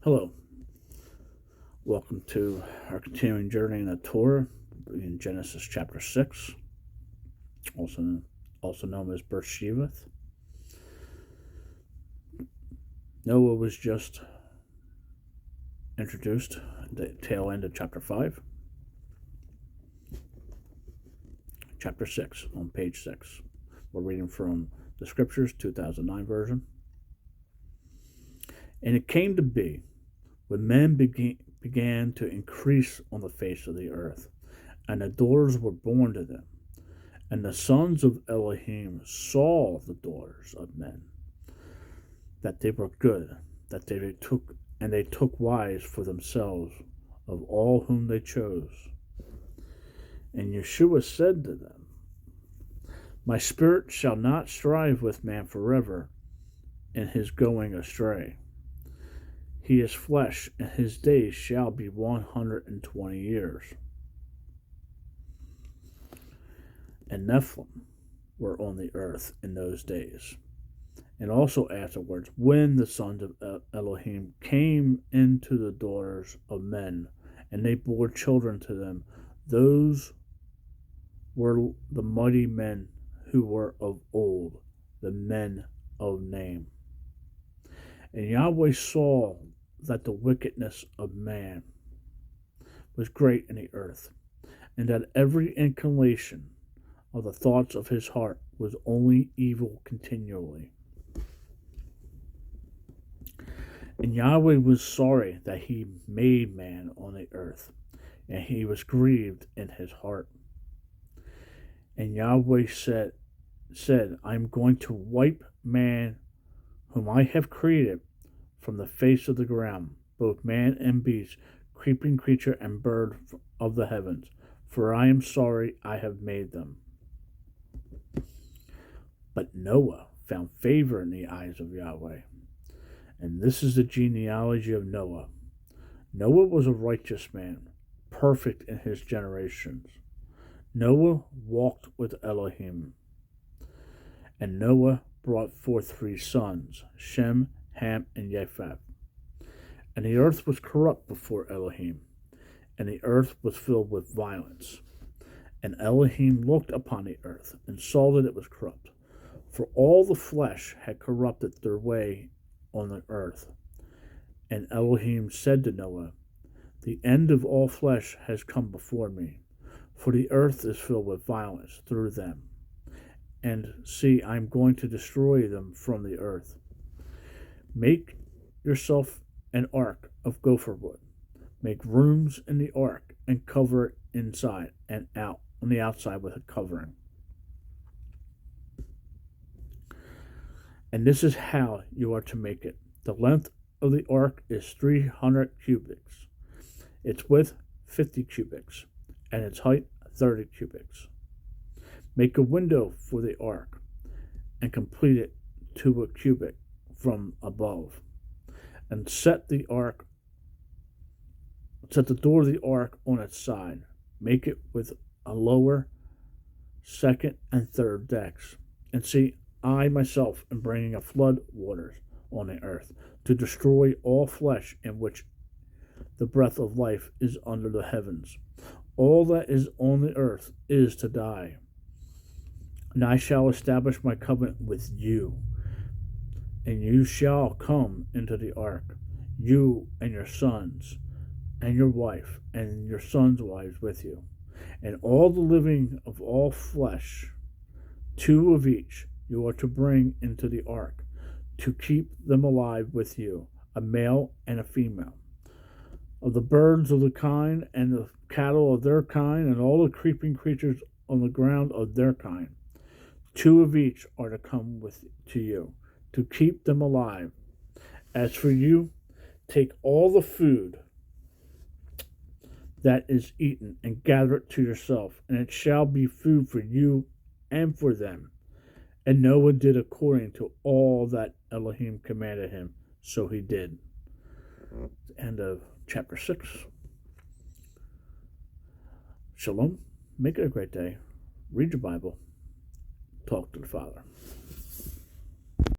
Hello, welcome to our continuing journey in the Torah in Genesis chapter 6, also known as Bereshith. Noah was just introduced at the tail end of chapter 5. Chapter 6 on page 6. We're reading from the Scriptures, 2009 version. And it came to be, when men began to increase on the face of the earth, and the daughters were born to them, and the sons of Elohim saw the daughters of men, that they were good, that they took wives for themselves of all whom they chose. And Yeshua said to them, My spirit shall not strive with man forever in his going astray. He is flesh, and his days shall be 120 years. And Nephilim were on the earth in those days. And also afterwards, when the sons of Elohim came into the daughters of men, and they bore children to them, those were the mighty men who were of old, the men of name. And Yahweh saw that the wickedness of man was great in the earth, and that every inclination of the thoughts of his heart was only evil continually. And Yahweh was sorry that he made man on the earth, and he was grieved in his heart. And Yahweh said, I'm going to wipe man whom I have created from the face of the ground, both man and beast, creeping creature and bird of the heavens, for I am sorry I have made them. But Noah found favor in the eyes of Yahweh. And this is the genealogy of Noah. Noah was a righteous man, perfect in his generations. Noah walked with Elohim. And Noah brought forth 3 sons, Shem, Ham, and Japheth. And the earth was corrupt before Elohim, and the earth was filled with violence. And Elohim looked upon the earth, and saw that it was corrupt, for all the flesh had corrupted their way on the earth. And Elohim said to Noah, The end of all flesh has come before me, for the earth is filled with violence through them. And see, I am going to destroy them from the earth. Make yourself an ark of gopher wood. Make rooms in the ark, and cover it inside and out on the outside with a covering. And this is how you are to make it. The length of the ark is 300 cubits, its width 50 cubits, and its height 30 cubits. Make a window for the ark, and complete it to a cubit from above, and set the door of the ark on its side. Make it with a lower, second, and third decks. And see, I myself am bringing a flood waters on the earth to destroy all flesh in which the breath of life is under the heavens. All that is on the earth is to die. And I shall establish my covenant with you, and you shall come into the ark, you and your sons, and your wife, and your sons' wives with you, and all the living of all flesh, 2 of each you are to bring into the ark, to keep them alive with you, a male and a female. Of the birds of the kind, and the cattle of their kind, and all the creeping creatures on the ground of their kind, 2 of each are to come to you, to keep them alive. As for you, take all the food that is eaten, and gather it to yourself, and it shall be food for you and for them. And Noah did according to all that Elohim commanded him, so he did. End of chapter 6. Shalom. Make it a great day. Read your Bible. Talk to the Father.